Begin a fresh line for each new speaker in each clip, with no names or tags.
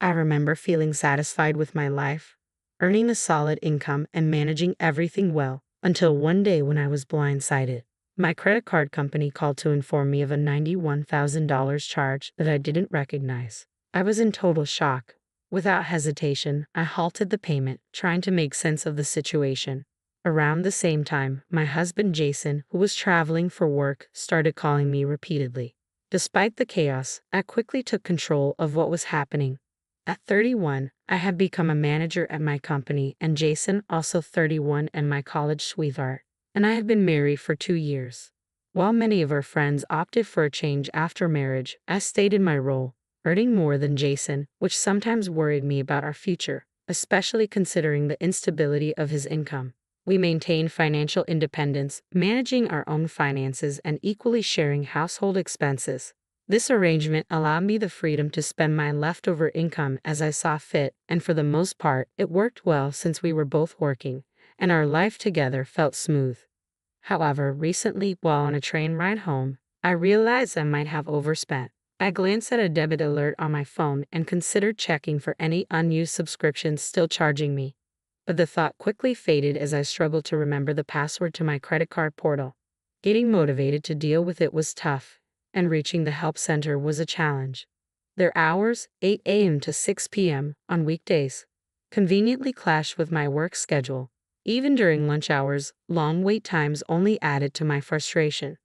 I remember feeling satisfied with my life, earning a solid income and managing everything well, until one day when I was blindsided. My credit card company called to inform me of a $91,000 charge that I didn't recognize. I was in total shock. Without hesitation, I halted the payment, trying to make sense of the situation. Around the same time, my husband Jason, who was traveling for work, started calling me repeatedly. Despite the chaos, I quickly took control of what was happening. At 31, I had become a manager at my company, and Jason, also 31 and my college sweetheart, and I had been married for 2 years. While many of our friends opted for a change after marriage, I stayed in my role, earning more than Jason, which sometimes worried me about our future, especially considering the instability of his income. We maintained financial independence, managing our own finances and equally sharing household expenses. This arrangement allowed me the freedom to spend my leftover income as I saw fit, and for the most part, it worked well since we were both working, and our life together felt smooth. However, recently, while on a train ride home, I realized I might have overspent. I glanced at a debit alert on my phone and considered checking for any unused subscriptions still charging me. But the thought quickly faded as I struggled to remember the password to my credit card portal. Getting motivated to deal with it was tough, and reaching the help center was a challenge. Their hours, 8 a.m. to 6 p.m. on weekdays, conveniently clashed with my work schedule. Even during lunch hours, long wait times only added to my frustration.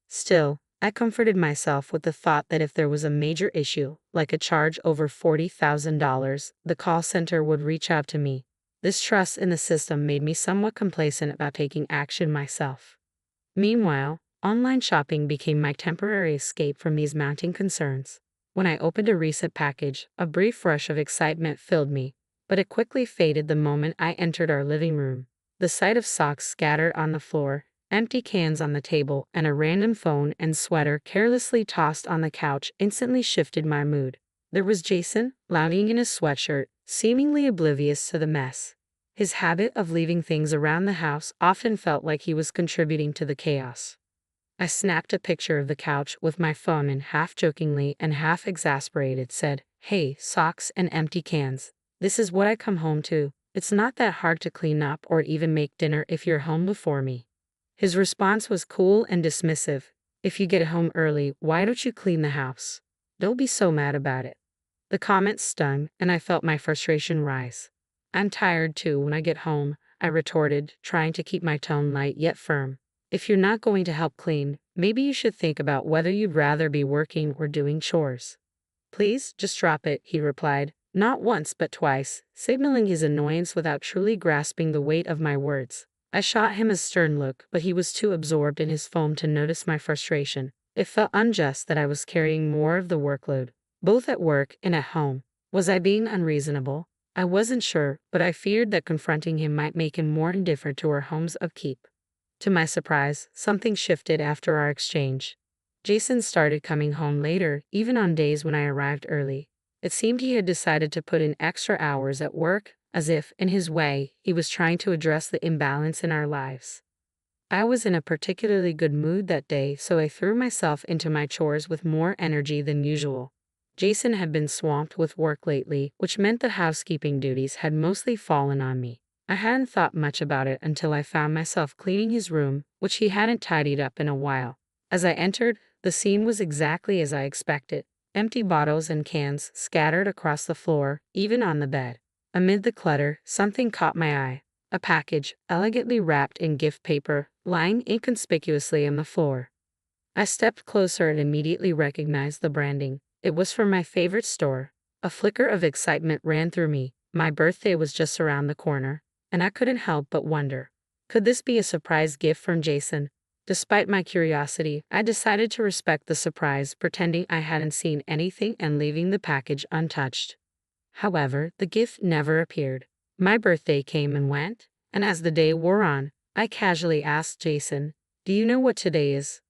Still, I comforted myself with the thought that if there was a major issue, like a charge over $40,000, the call center would reach out to me. This trust in the system made me somewhat complacent about taking action myself. Meanwhile, online shopping became my temporary escape from these mounting concerns. When I opened a recent package, a brief rush of excitement filled me, but it quickly faded the moment I entered our living room. The sight of socks scattered on the floor, empty cans on the table, and a random phone and sweater carelessly tossed on the couch instantly shifted my mood. There was Jason, lounging in his sweatshirt, seemingly oblivious to the mess. His habit of leaving things around the house often felt like he was contributing to the chaos. I snapped a picture of the couch with my phone and half-jokingly and half-exasperated said, "Hey, socks and empty cans. This is what I come home to. It's not that hard to clean up or even make dinner if you're home before me." His response was cool and dismissive. "If you get home early, why don't you clean the house? Don't be so mad about it." The comment stung, and I felt my frustration rise. "I'm tired too when I get home," I retorted, trying to keep my tone light yet firm. "If you're not going to help clean, maybe you should think about whether you'd rather be working or doing chores." "Please, just drop it," he replied, not once but twice, signaling his annoyance without truly grasping the weight of my words. I shot him a stern look, but he was too absorbed in his phone to notice my frustration. It felt unjust that I was carrying more of the workload, both at work and at home. Was I being unreasonable? I wasn't sure, but I feared that confronting him might make him more indifferent to our home's upkeep. To my surprise, something shifted after our exchange. Jason started coming home later, even on days when I arrived early. It seemed he had decided to put in extra hours at work, as if, in his way, he was trying to address the imbalance in our lives. I was in a particularly good mood that day, so I threw myself into my chores with more energy than usual. Jason had been swamped with work lately, which meant the housekeeping duties had mostly fallen on me. I hadn't thought much about it until I found myself cleaning his room, which he hadn't tidied up in a while. As I entered, the scene was exactly as I expected. Empty bottles and cans scattered across the floor, even on the bed. Amid the clutter, something caught my eye. A package, elegantly wrapped in gift paper, lying inconspicuously on the floor. I stepped closer and immediately recognized the branding. It was from my favorite store. A flicker of excitement ran through me. My birthday was just around the corner, and I couldn't help but wonder, could this be a surprise gift from Jason? Despite my curiosity, I decided to respect the surprise, pretending I hadn't seen anything and leaving the package untouched. However, the gift never appeared. My birthday came and went, and as the day wore on, I casually asked Jason, "Do you know what today is?"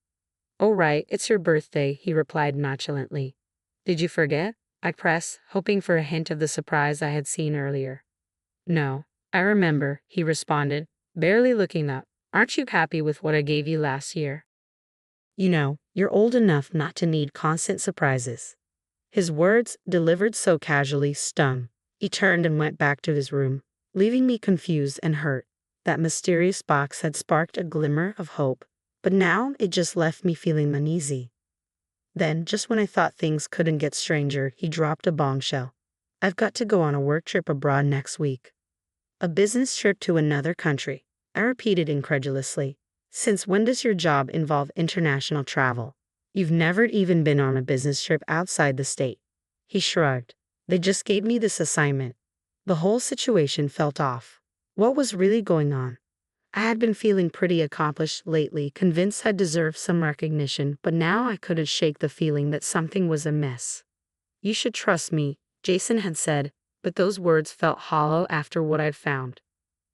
"Oh right, it's your birthday," he replied nonchalantly. "Did you forget?" I pressed, hoping for a hint of the surprise I had seen earlier. "No, I remember," he responded, barely looking up. "Aren't you happy with what I gave you last year?" "You know, you're old enough not to need constant surprises." His words, delivered so casually, stung. He turned and went back to his room, leaving me confused and hurt. That mysterious box had sparked a glimmer of hope, but now it just left me feeling uneasy. Then, just when I thought things couldn't get stranger, he dropped a bombshell. I've got to go on a work trip abroad next week. A business trip to another country, I repeated incredulously. Since when does your job involve international travel? You've never even been on a business trip outside the state. He shrugged. They just gave me this assignment. The whole situation felt off. What was really going on? I had been feeling pretty accomplished lately, convinced I deserved some recognition, but now I couldn't shake the feeling that something was amiss. You should trust me, Jason had said, but those words felt hollow after what I'd found.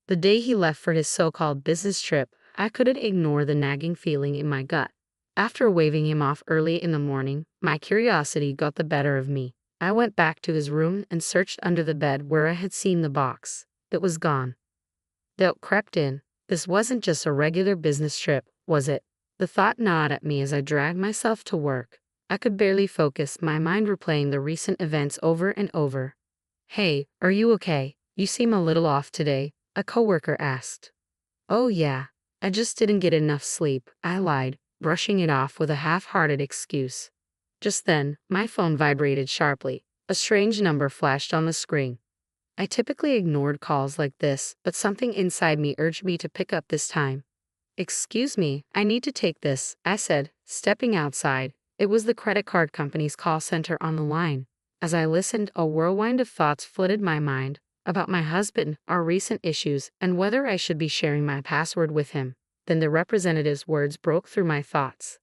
The day he left for his so-called business trip, I couldn't ignore the nagging feeling in my gut. After waving him off early in the morning, my curiosity got the better of me. I went back to his room and searched under the bed where I had seen the box. It was gone. Doubt crept in. This wasn't just a regular business trip, was it? The thought gnawed at me as I dragged myself to work. I could barely focus, my mind replaying the recent events over and over. Hey, are you okay? You seem a little off today, a coworker asked. Oh yeah, I just didn't get enough sleep, I lied, brushing it off with a half-hearted excuse. Just then, my phone vibrated sharply. A strange number flashed on the screen. I typically ignored calls like this, but something inside me urged me to pick up this time. Excuse me, I need to take this, I said, stepping outside. It was the credit card company's call center on the line. As I listened, a whirlwind of thoughts flooded my mind about my husband, our recent issues, and whether I should be sharing my password with him. Then the representative's words broke through my thoughts.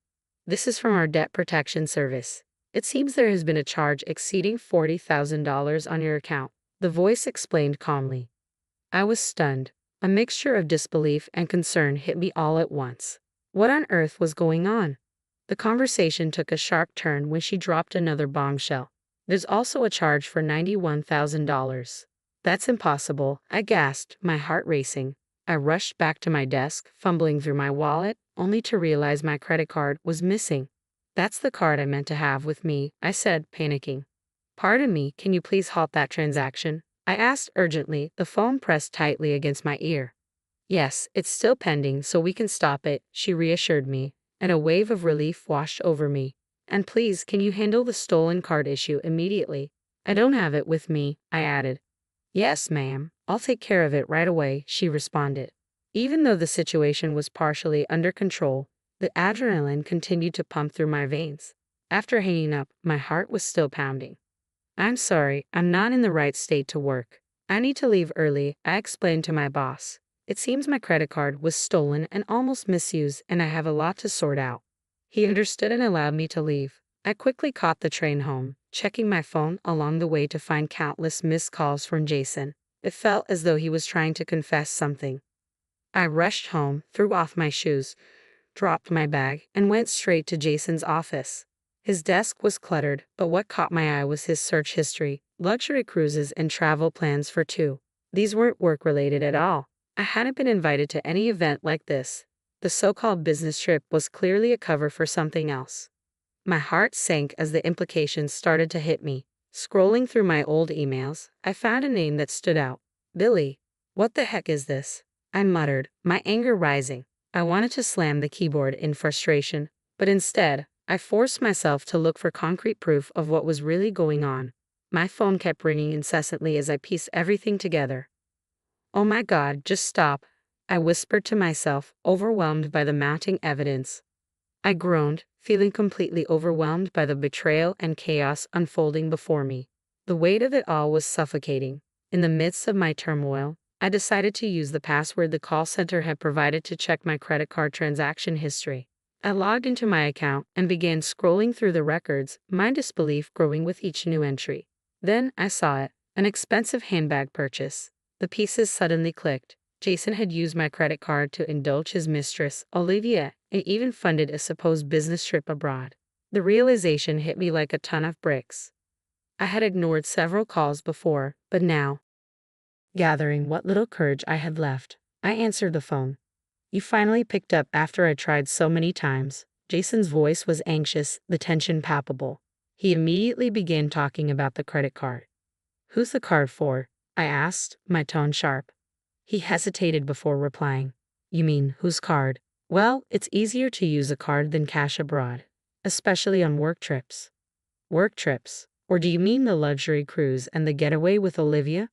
This is from our debt protection service. It seems there has been a charge exceeding $40,000 on your account, the voice explained calmly. I was stunned. A mixture of disbelief and concern hit me all at once. What on earth was going on? The conversation took a sharp turn when she dropped another bombshell. There's also a charge for $91,000. That's impossible, I gasped, my heart racing. I rushed back to my desk, fumbling through my wallet, only to realize my credit card was missing. That's the card I meant to have with me, I said, panicking. Pardon me, can you please halt that transaction? I asked urgently, the phone pressed tightly against my ear. Yes, it's still pending, so we can stop it, she reassured me, and a wave of relief washed over me. And please, can you handle the stolen card issue immediately? I don't have it with me, I added. Yes, ma'am, I'll take care of it right away, she responded. Even though the situation was partially under control, the adrenaline continued to pump through my veins. After hanging up, my heart was still pounding. I'm sorry, I'm not in the right state to work. I need to leave early, I explained to my boss. It seems my credit card was stolen and almost misused, and I have a lot to sort out. He understood and allowed me to leave. I quickly caught the train home, checking my phone along the way to find countless missed calls from Jason. It felt as though he was trying to confess something. I rushed home, threw off my shoes, dropped my bag, and went straight to Jason's office. His desk was cluttered, but what caught my eye was his search history, luxury cruises and travel plans for two. These weren't work-related at all. I hadn't been invited to any event like this. The so-called business trip was clearly a cover for something else. My heart sank as the implications started to hit me. Scrolling through my old emails, I found a name that stood out. Billy. What the heck is this? I muttered, my anger rising. I wanted to slam the keyboard in frustration, but instead, I forced myself to look for concrete proof of what was really going on. My phone kept ringing incessantly as I pieced everything together. Oh my God, just stop, I whispered to myself, overwhelmed by the mounting evidence. I groaned, feeling completely overwhelmed by the betrayal and chaos unfolding before me. The weight of it all was suffocating. In the midst of my turmoil, I decided to use the password the call center had provided to check my credit card transaction history. I logged into my account and began scrolling through the records, my disbelief growing with each new entry. Then I saw it, an expensive handbag purchase. The pieces suddenly clicked. Jason had used my credit card to indulge his mistress, Olivia, and even funded a supposed business trip abroad. The realization hit me like a ton of bricks. I had ignored several calls before, but now, gathering what little courage I had left, I answered the phone. You finally picked up after I tried so many times. Jason's voice was anxious, the tension palpable. He immediately began talking about the credit card. "Who's the card for?" I asked, my tone sharp. He hesitated before replying. "You mean, whose card?" "Well, it's easier to use a card than cash abroad, especially on work trips." "Work trips? Or do you mean the luxury cruise and the getaway with Olivia?"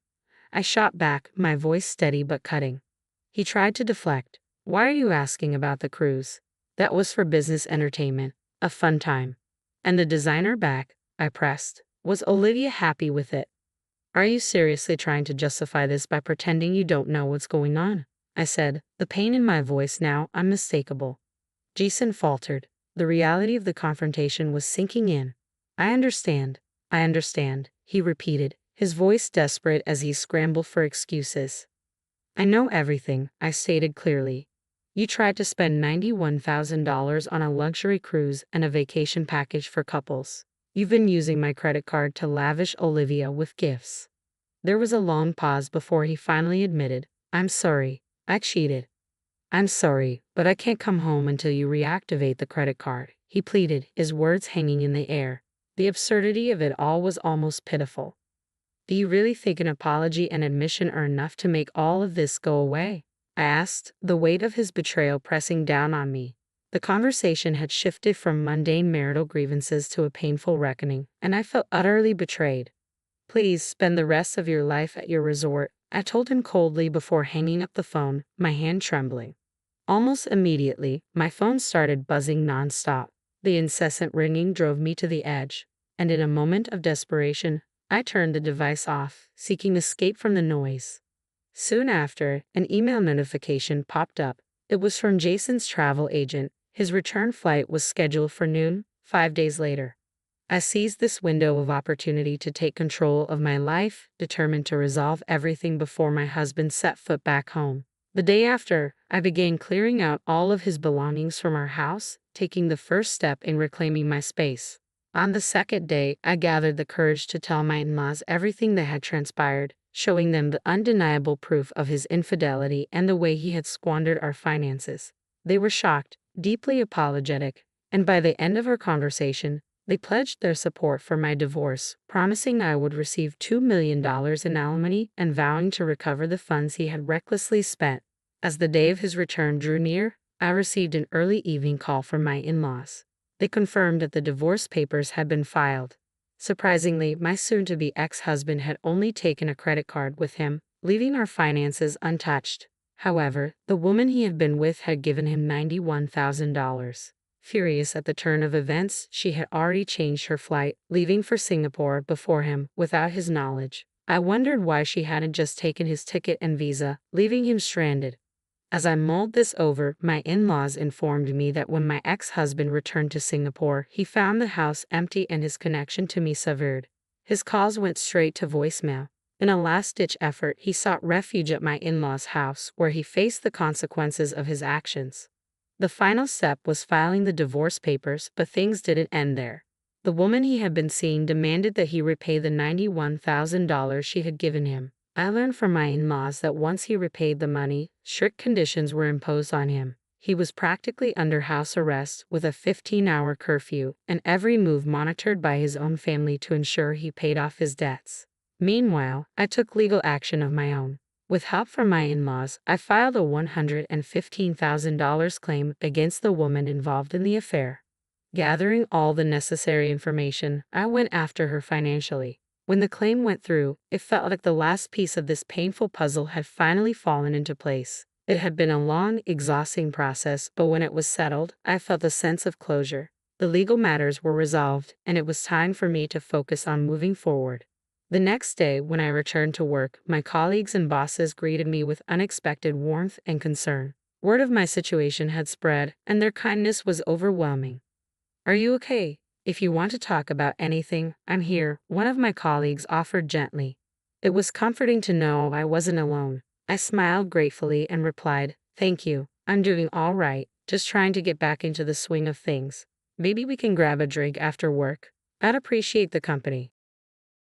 I shot back, my voice steady but cutting. He tried to deflect. "Why are you asking about the cruise? That was for business entertainment, a fun time." "And the designer bag?" I pressed. "Was Olivia happy with it?" "Are you seriously trying to justify this by pretending you don't know what's going on?" I said, the pain in my voice now unmistakable. Jason faltered. The reality of the confrontation was sinking in. "I understand. I understand," he repeated, his voice desperate as he scrambled for excuses. "I know everything," I stated clearly. "You tried to spend $91,000 on a luxury cruise and a vacation package for couples. You've been using my credit card to lavish Olivia with gifts." There was a long pause before he finally admitted, "I'm sorry, I cheated." "I'm sorry, but I can't come home until you reactivate the credit card," he pleaded, his words hanging in the air. The absurdity of it all was almost pitiful. "Do you really think an apology and admission are enough to make all of this go away?" I asked, the weight of his betrayal pressing down on me. The conversation had shifted from mundane marital grievances to a painful reckoning, and I felt utterly betrayed. "Please spend the rest of your life at your resort," I told him coldly before hanging up the phone, my hand trembling. Almost immediately, my phone started buzzing nonstop. The incessant ringing drove me to the edge, and in a moment of desperation, I turned the device off, seeking escape from the noise. Soon after, an email notification popped up. It was from Jason's travel agent. His return flight was scheduled for noon, 5 days later. I seized this window of opportunity to take control of my life, determined to resolve everything before my husband set foot back home. The day after, I began clearing out all of his belongings from our house, taking the first step in reclaiming my space. On the second day, I gathered the courage to tell my in-laws everything that had transpired, showing them the undeniable proof of his infidelity and the way he had squandered our finances. They were shocked, deeply apologetic, and by the end of our conversation, they pledged their support for my divorce, promising I would receive $2 million in alimony and vowing to recover the funds he had recklessly spent. As the day of his return drew near, I received an early evening call from my in-laws. They confirmed that the divorce papers had been filed. Surprisingly, my soon-to-be ex-husband had only taken a credit card with him, leaving our finances untouched. However, the woman he had been with had given him $91,000. Furious at the turn of events, she had already changed her flight, leaving for Singapore before him, without his knowledge. I wondered why she hadn't just taken his ticket and visa, leaving him stranded. As I mulled this over, my in-laws informed me that when my ex-husband returned to Singapore, he found the house empty and his connection to me severed. His calls went straight to voicemail. In a last-ditch effort, he sought refuge at my in-laws' house, where he faced the consequences of his actions. The final step was filing the divorce papers, but things didn't end there. The woman he had been seeing demanded that he repay the $91,000 she had given him. I learned from my in-laws that once he repaid the money, strict conditions were imposed on him. He was practically under house arrest with a 15-hour curfew, and every move monitored by his own family to ensure he paid off his debts. Meanwhile, I took legal action of my own. With help from my in-laws, I filed a $115,000 claim against the woman involved in the affair. Gathering all the necessary information, I went after her financially. When the claim went through, it felt like the last piece of this painful puzzle had finally fallen into place. It had been a long, exhausting process, but when it was settled, I felt a sense of closure. The legal matters were resolved, and it was time for me to focus on moving forward. The next day, when I returned to work, my colleagues and bosses greeted me with unexpected warmth and concern. Word of my situation had spread, and their kindness was overwhelming. "Are you okay? If you want to talk about anything, I'm here," one of my colleagues offered gently. It was comforting to know I wasn't alone. I smiled gratefully and replied, "Thank you, I'm doing all right, just trying to get back into the swing of things. Maybe we can grab a drink after work. I'd appreciate the company."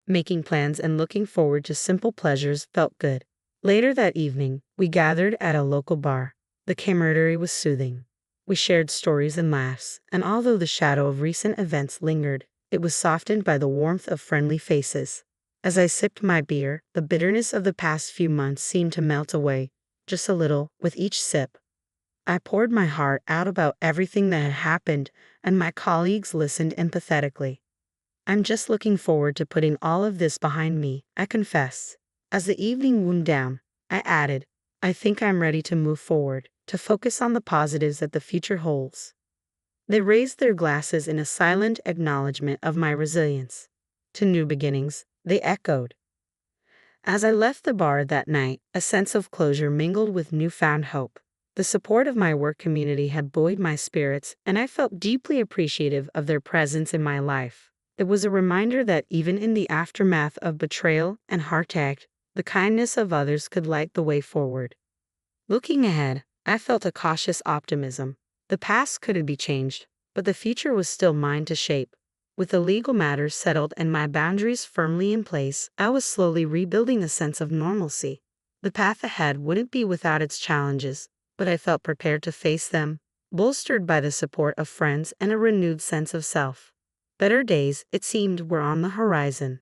Making plans and looking forward to simple pleasures felt good. Later that evening, we gathered at a local bar. The camaraderie was soothing. We shared stories and laughs, and although the shadow of recent events lingered, it was softened by the warmth of friendly faces. As I sipped my beer, the bitterness of the past few months seemed to melt away, just a little, with each sip. I poured my heart out about everything that had happened, and my colleagues listened empathetically. I'm just looking forward to putting all of this behind me, I confess. As the evening wound down, I added, I think I'm ready to move forward, to focus on the positives that the future holds. They raised their glasses in a silent acknowledgement of my resilience. To new beginnings, they echoed. As I left the bar that night, a sense of closure mingled with newfound hope. The support of my work community had buoyed my spirits, and I felt deeply appreciative of their presence in my life. It was a reminder that even in the aftermath of betrayal and heartache, the kindness of others could light the way forward. Looking ahead, I felt a cautious optimism. The past could be changed, but the future was still mine to shape. With the legal matters settled and my boundaries firmly in place, I was slowly rebuilding a sense of normalcy. The path ahead wouldn't be without its challenges, but I felt prepared to face them, bolstered by the support of friends and a renewed sense of self. Better days, it seemed, were on the horizon.